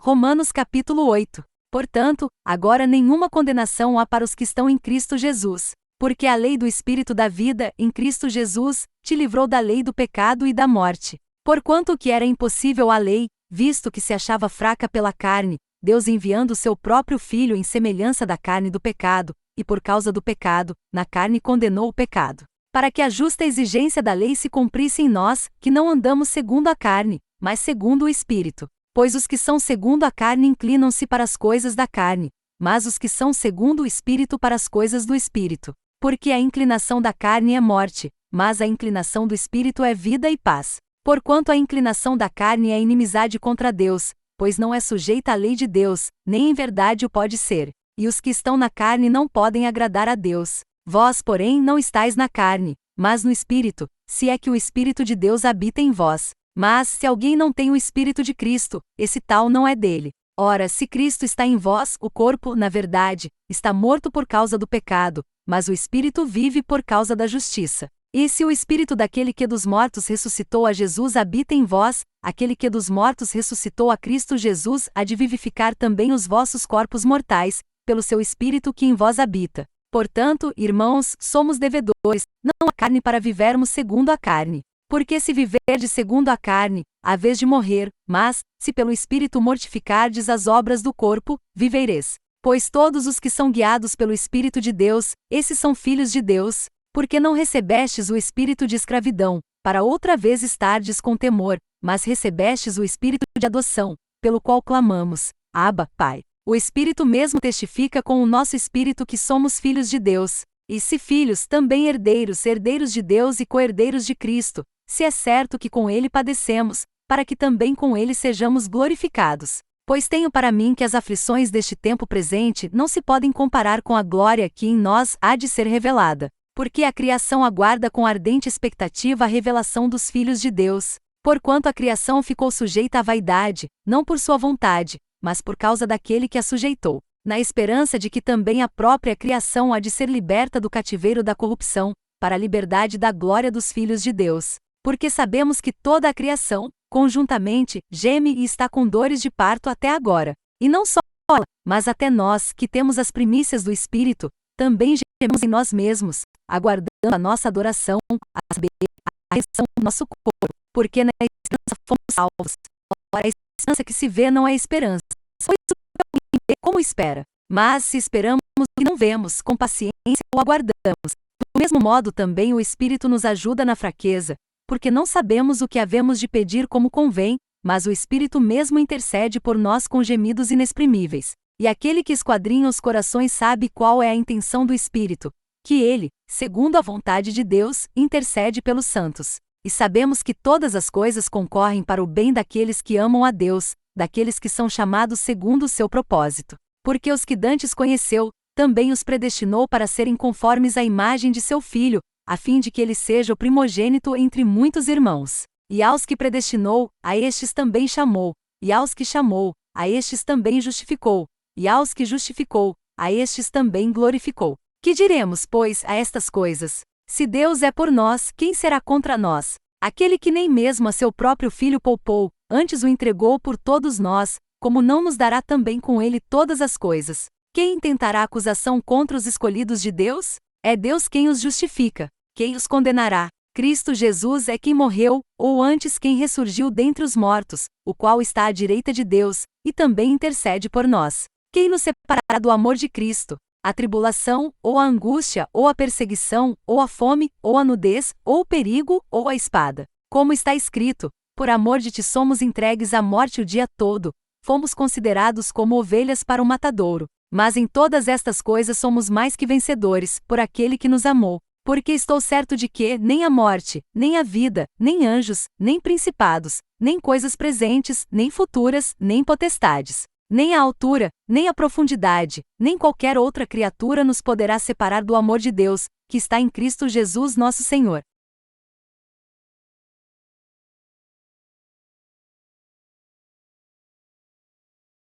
Romanos capítulo 8. Portanto, agora nenhuma condenação há para os que estão em Cristo Jesus, porque a lei do Espírito da vida, em Cristo Jesus, te livrou da lei do pecado e da morte. Porquanto o que era impossível à lei, visto que se achava fraca pela carne, Deus enviando o seu próprio Filho em semelhança da carne do pecado, e por causa do pecado, na carne condenou o pecado, para que a justa exigência da lei se cumprisse em nós, que não andamos segundo a carne, mas segundo o Espírito. Pois os que são segundo a carne inclinam-se para as coisas da carne, mas os que são segundo o Espírito para as coisas do Espírito. Porque a inclinação da carne é morte, mas a inclinação do Espírito é vida e paz. Porquanto a inclinação da carne é inimizade contra Deus, pois não é sujeita à lei de Deus, nem em verdade o pode ser. E os que estão na carne não podem agradar a Deus. Vós, porém, não estáis na carne, mas no Espírito, se é que o Espírito de Deus habita em vós. Mas, se alguém não tem o Espírito de Cristo, esse tal não é dele. Ora, se Cristo está em vós, o corpo, na verdade, está morto por causa do pecado, mas o Espírito vive por causa da justiça. E se o Espírito daquele que dos mortos ressuscitou a Jesus habita em vós, aquele que dos mortos ressuscitou a Cristo Jesus há de vivificar também os vossos corpos mortais, pelo seu Espírito que em vós habita. Portanto, irmãos, somos devedores, não à carne para vivermos segundo a carne. Porque se viverdes segundo a carne, há vez de morrer, mas, se pelo Espírito mortificardes as obras do corpo, vivereis. Pois todos os que são guiados pelo Espírito de Deus, esses são filhos de Deus, porque não recebestes o espírito de escravidão, para outra vez estardes com temor, mas recebestes o espírito de adoção, pelo qual clamamos, Abba, Pai. O Espírito mesmo testifica com o nosso espírito que somos filhos de Deus. E se filhos, também herdeiros, herdeiros de Deus e co-herdeiros de Cristo, se é certo que com ele padecemos, para que também com ele sejamos glorificados. Pois tenho para mim que as aflições deste tempo presente não se podem comparar com a glória que em nós há de ser revelada. Porque a criação aguarda com ardente expectativa a revelação dos filhos de Deus. Porquanto a criação ficou sujeita à vaidade, não por sua vontade, mas por causa daquele que a sujeitou, na esperança de que também a própria criação há de ser liberta do cativeiro da corrupção, para a liberdade da glória dos filhos de Deus. Porque sabemos que toda a criação, conjuntamente, geme e está com dores de parto até agora. E não só ela, mas até nós, que temos as primícias do Espírito, também gememos em nós mesmos, aguardando a nossa adoração, a saber, a redenção do nosso corpo, porque na esperança fomos salvos. Ora, a esperança que se vê não é esperança, pois o vê como espera. Mas se esperamos o que não vemos, com paciência o aguardamos. Do mesmo modo também o Espírito nos ajuda na fraqueza, porque não sabemos o que havemos de pedir como convém, mas o Espírito mesmo intercede por nós com gemidos inexprimíveis. E aquele que esquadrinha os corações sabe qual é a intenção do Espírito, que ele, segundo a vontade de Deus, intercede pelos santos. E sabemos que todas as coisas concorrem para o bem daqueles que amam a Deus, daqueles que são chamados segundo o seu propósito. Porque os que dantes conheceu, também os predestinou para serem conformes à imagem de seu Filho, a fim de que ele seja o primogênito entre muitos irmãos. E aos que predestinou, a estes também chamou, e aos que chamou, a estes também justificou, e aos que justificou, a estes também glorificou. Que diremos, pois, a estas coisas? Se Deus é por nós, quem será contra nós? Aquele que nem mesmo a seu próprio Filho poupou, antes o entregou por todos nós, como não nos dará também com ele todas as coisas? Quem intentará acusação contra os escolhidos de Deus? É Deus quem os justifica. Quem os condenará? Cristo Jesus é quem morreu, ou antes quem ressurgiu dentre os mortos, o qual está à direita de Deus, e também intercede por nós. Quem nos separará do amor de Cristo? A tribulação, ou a angústia, ou a perseguição, ou a fome, ou a nudez, ou o perigo, ou a espada. Como está escrito, por amor de ti somos entregues à morte o dia todo, fomos considerados como ovelhas para o matadouro. Mas em todas estas coisas somos mais que vencedores, por aquele que nos amou. Porque estou certo de que nem a morte, nem a vida, nem anjos, nem principados, nem coisas presentes, nem futuras, nem potestades, nem a altura, nem a profundidade, nem qualquer outra criatura nos poderá separar do amor de Deus, que está em Cristo Jesus nosso Senhor.